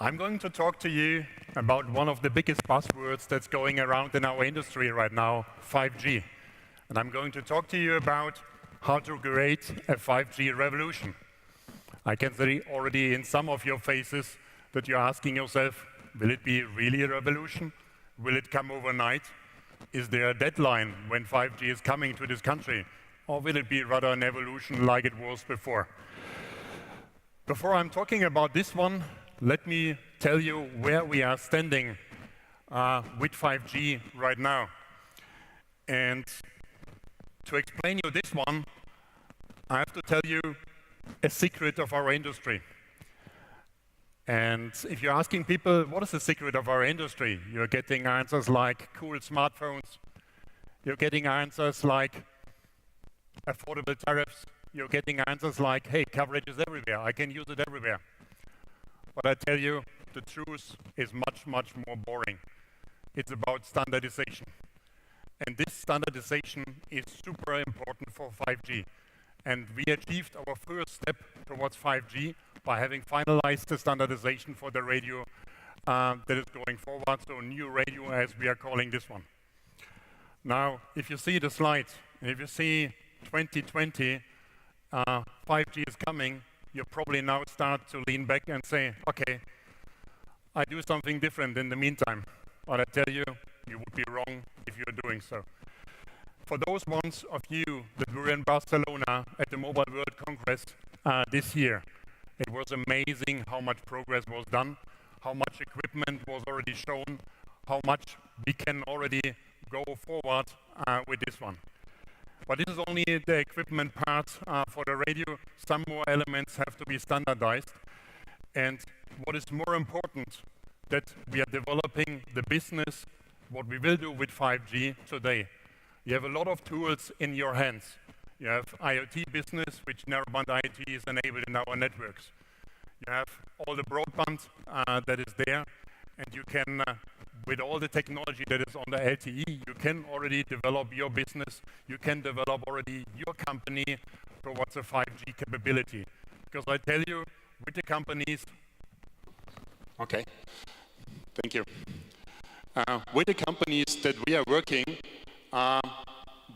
I'm going to talk to you about one of the biggest buzzwords that's going around in our industry right now, 5G. And I'm going to talk to you about how to create a 5G revolution. I can see already in some of your faces that you're asking yourself, will it be really a revolution? Will it come overnight? Is there a deadline when 5G is coming to this country? Or will it be rather an evolution like it was before? Before I'm talking about this one, let me tell you where we are standing with 5G right now. And to explain you this one, I have to tell you a secret of our industry. And if you're asking people, what is the secret of our industry? You're getting answers like cool smartphones. You're getting answers like affordable tariffs. You're getting answers like, hey, coverage is everywhere. I can use it everywhere. But I tell you, the truth is much, much more boring. It's about standardization. And this standardization is super important for 5G. And we achieved our first step towards 5G by having finalized the standardization for the radio that is going forward, so new radio as we are calling this one. Now, if you see the slide, if you see 2020, 5G is coming, you probably now start to lean back and say, okay, I do something different in the meantime. But I tell you, you would be wrong if you're doing so. For those ones of you that were in Barcelona at the Mobile World Congress this year, it was amazing how much progress was done, how much equipment was already shown, how much we can already go forward with this one. But this is only the equipment part for the radio. Some more elements have to be standardized. And what is more important, that we are developing the business, what we will do with 5G today. You have a lot of tools in your hands. You have IoT business, which narrowband IoT is enabled in our networks. You have all the broadband that is there, and you can, with all the technology that is on the LTE, you can already develop your business, you can develop already your company towards a 5G capability. Because I tell you, with the companies, okay, thank you. With the companies that we are working,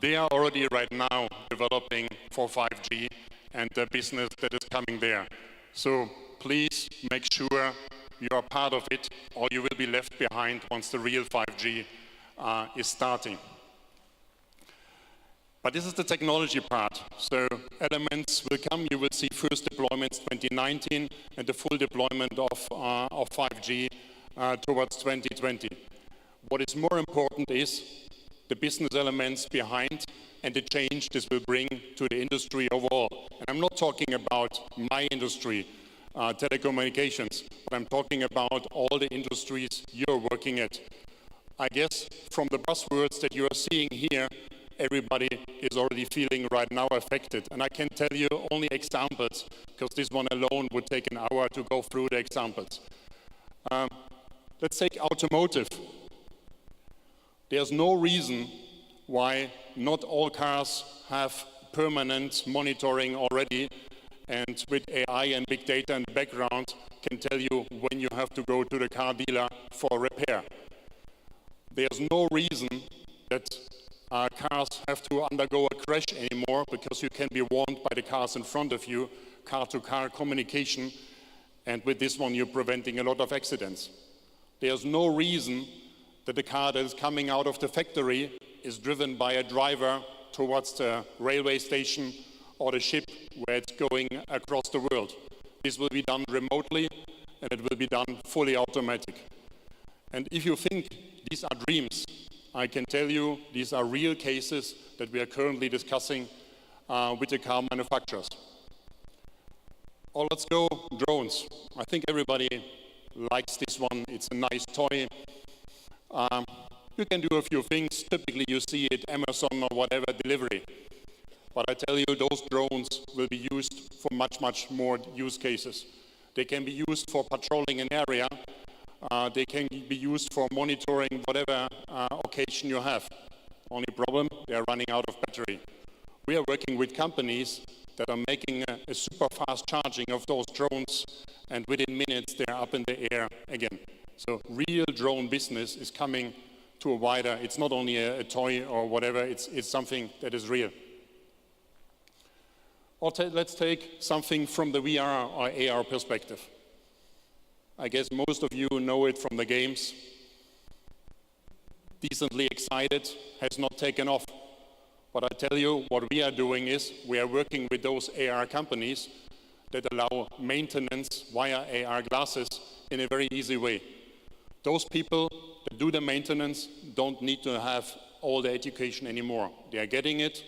they are already right now developing for 5G and the business that is coming there. So please make sure you are part of it, or you will be left behind once the real 5G is starting. But this is the technology part. So elements will come. You will see first deployments 2019 and the full deployment of 5G towards 2020. What is more important is the business elements behind and the change this will bring to the industry overall. And I'm not talking about my industry, telecommunications, but I'm talking about all the industries you're working at. I guess from the buzzwords that you are seeing here, everybody is already feeling right now affected. And I can tell you only examples, because this one alone would take an hour to go through the examples. Let's take automotive. There's no reason why not all cars have permanent monitoring already, and with AI and big data in the background can tell you when you have to go to the car dealer for repair. There's no reason that cars have to undergo a crash anymore, because you can be warned by the cars in front of you, car-to-car communication, and with this one you're preventing a lot of accidents. There's no reason that the car that is coming out of the factory is driven by a driver towards the railway station or the ship where it's going across the world. This will be done remotely, and it will be done fully automatic. And if you think these are dreams, I can tell you these are real cases that we are currently discussing with the car manufacturers. Or let's go drones. I think everybody likes this one. It's a nice toy. You can do a few things. Typically you see it Amazon or whatever delivery. But I tell you, those drones will be used for much, much more use cases. They can be used for patrolling an area. They can be used for monitoring whatever occasion you have. Only problem, they are running out of battery. We are working with companies that are making a super fast charging of those drones, and within minutes they're up in the air again. So real drone business is coming to a wider, it's not only a toy or whatever, it's something that is real. Or let's take something from the VR or AR perspective. I guess most of you know it from the games. Decently Excited has not taken off. But I tell you, what we are doing is we are working with those AR companies that allow maintenance via AR glasses in a very easy way. Those people that do the maintenance don't need to have all the education anymore. They are getting it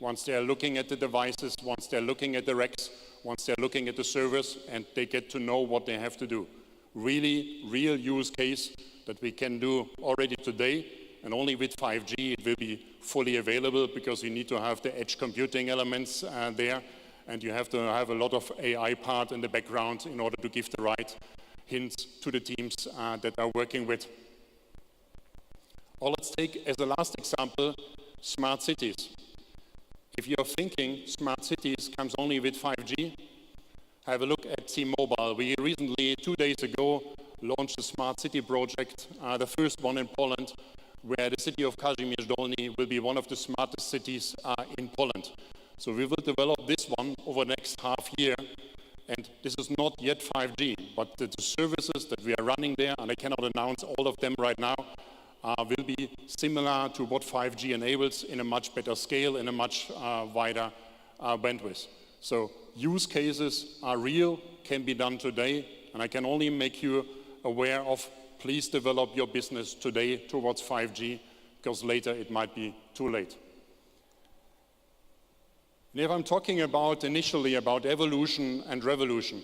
once they are looking at the devices, once they're looking at the racks, once they're looking at the servers, and they get to know what they have to do. Really, real use case that we can do already today, and only with 5G it will be fully available, because you need to have the edge computing elements there, and you have to have a lot of AI part in the background in order to give the right hints to the teams that are working with. Or let's take as the last example, smart cities. If you're thinking smart cities comes only with 5G, have a look at T-Mobile. We recently, 2 days ago, launched a smart city project, the first one in Poland, where the city of Kazimierz Dolny will be one of the smartest cities in Poland. So we will develop this one over the next half year, and this is not yet 5G, but the services that we are running there, and I cannot announce all of them right now, will be similar to what 5G enables in a much better scale, in a much wider bandwidth. So use cases are real, can be done today, and I can only make you aware of, please develop your business today towards 5G, because later it might be too late. And if I'm talking about initially about evolution and revolution,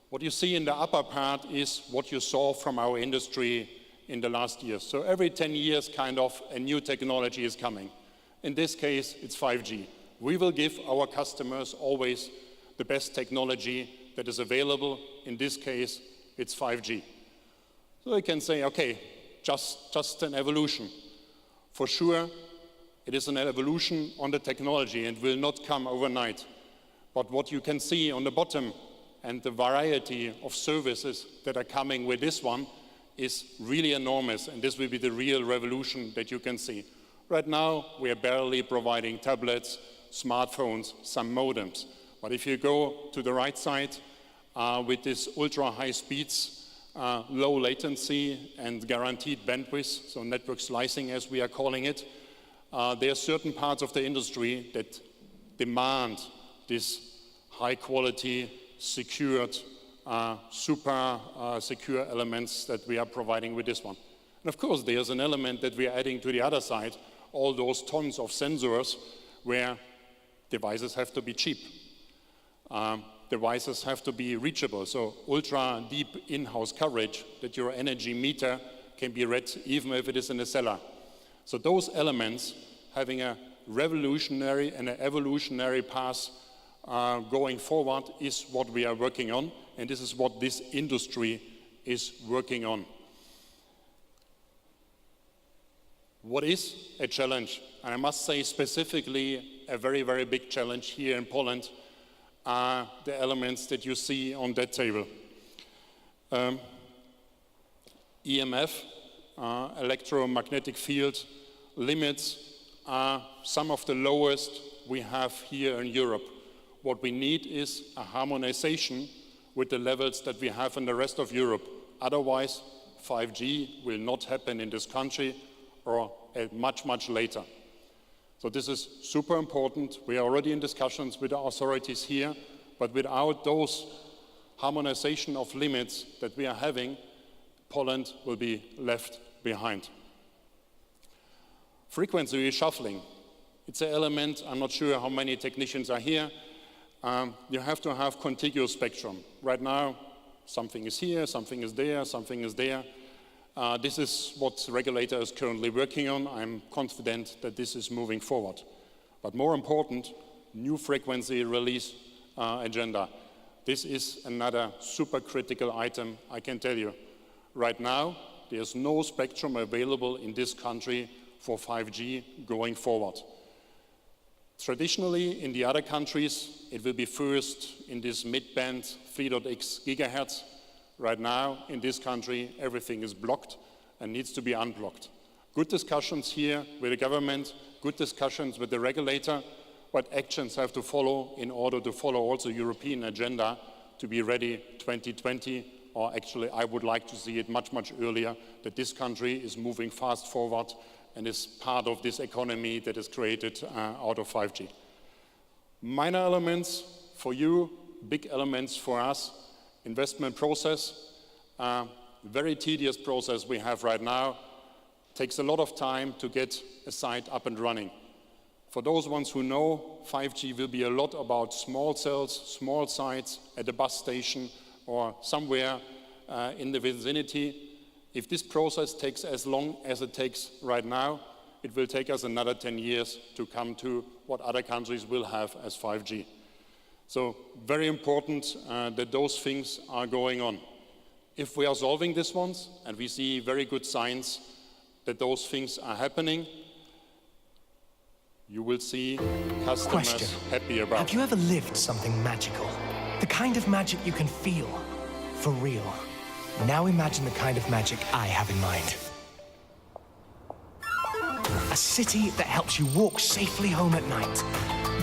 what you see in the upper part is what you saw from our industry in the last years. So every 10 years, kind of, a new technology is coming. In this case, it's 5G. We will give our customers always the best technology that is available. In this case, it's 5G. So you can say, okay, just an evolution. For sure, it is an evolution on the technology and will not come overnight. But what you can see on the bottom and the variety of services that are coming with this one is really enormous, and this will be the real revolution that you can see. Right now, we are barely providing tablets, smartphones, some modems. But if you go to the right side with this ultra high speeds, low latency and guaranteed bandwidth, so network slicing as we are calling it, there are certain parts of the industry that demand this high quality, secured, super secure elements that we are providing with this one. And of course, there's an element that we are adding to the other side, all those tons of sensors where devices have to be cheap. Devices have to be reachable, so ultra deep in-house coverage that your energy meter can be read even if it is in a cellar. So those elements having a revolutionary and an evolutionary path going forward is what we are working on, and this is what this industry is working on. What is a challenge? And I must say specifically a very, very big challenge here in Poland are the elements that you see on that table. EMF, electromagnetic field limits are some of the lowest we have here in Europe. What we need is a harmonization with the levels that we have in the rest of Europe. Otherwise, 5G will not happen in this country or much, much later. So this is super important. We are already in discussions with the authorities here, but without those harmonization of limits that we are having, Poland will be left behind. Frequency reshuffling. It's an element, I'm not sure how many technicians are here. You have to have contiguous spectrum. Right now, something is here, something is there, something is there. This is what the regulator is currently working on. I'm confident that this is moving forward. But more important, new frequency release agenda. This is another super critical item, I can tell you. Right now, there's no spectrum available in this country for 5G going forward. Traditionally, in the other countries, it will be first in this mid-band 3.x gigahertz. Right now, in this country, everything is blocked and needs to be unblocked. Good discussions here with the government, good discussions with the regulator, what actions have to follow in order to follow also European agenda to be ready 2020, or actually I would like to see it much, much earlier, that this country is moving fast forward and is part of this economy that is created out of 5G. Minor elements for you, big elements for us, investment process, very tedious process we have right now, takes a lot of time to get a site up and running. For those ones who know, 5G will be a lot about small cells, small sites at a bus station or somewhere in the vicinity. If this process takes as long as it takes right now, it will take us another 10 years to come to what other countries will have as 5G. So very important that those things are going on. If we are solving these ones, and we see very good signs that those things are happening, you will see customers happy about. Have you ever lived something magical? The kind of magic you can feel, for real. Now imagine the kind of magic I have in mind. A city that helps you walk safely home at night.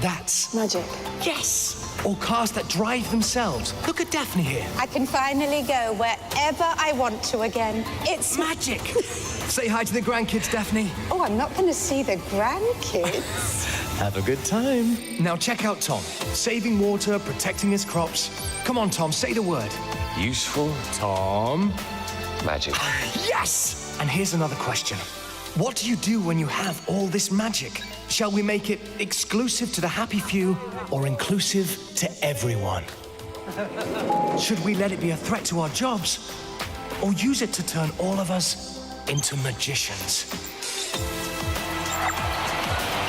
That's magic. Yes! Or cars that drive themselves. Look at Daphne here. I can finally go wherever I want to again. It's magic! Say hi to the grandkids, Daphne. Oh, I'm not going to see the grandkids. Have a good time. Now check out Tom. Saving water, protecting his crops. Come on, Tom, say the word. Useful. Tom. Magic. Yes! And here's another question. What do you do when you have all this magic? Shall we make it exclusive to the happy few or inclusive to everyone? Should we let it be a threat to our jobs or use it to turn all of us into magicians?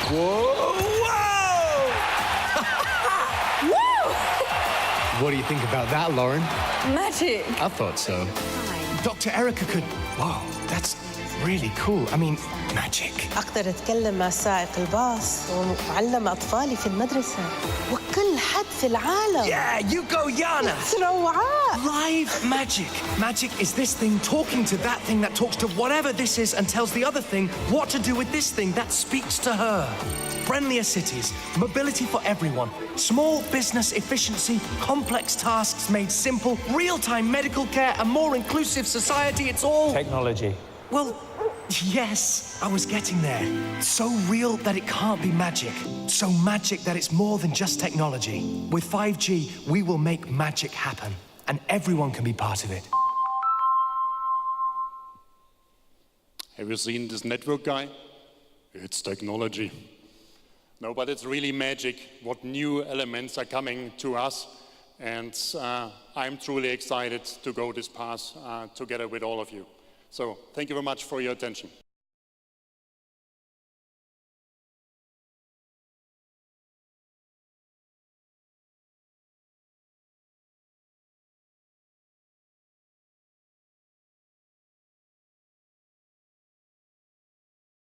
Whoa! Whoa! Woo! What do you think about that, Lauren? Magic. I thought so. Dr. Erica could... Whoa, that's really cool. I mean, magic. أقدر أتكلم مع سائق الباص وأعلم أطفالي في المدرسة وكل حد في العالم. Yeah, you go, Yana. روعات. Live magic. Magic is this thing talking to that thing that talks to whatever this is and tells the other thing what to do with this thing that speaks to her. Friendlier cities, mobility for everyone, small business efficiency, complex tasks made simple, real-time medical care, a more inclusive society, it's all... Technology. Well, yes, I was getting there. So real that it can't be magic. So magic that it's more than just technology. With 5G, we will make magic happen, and everyone can be part of it. Have you seen this network guy? It's technology. No, but it's really magic what new elements are coming to us. And I'm truly excited to go this path together with all of you. So thank you very much for your attention.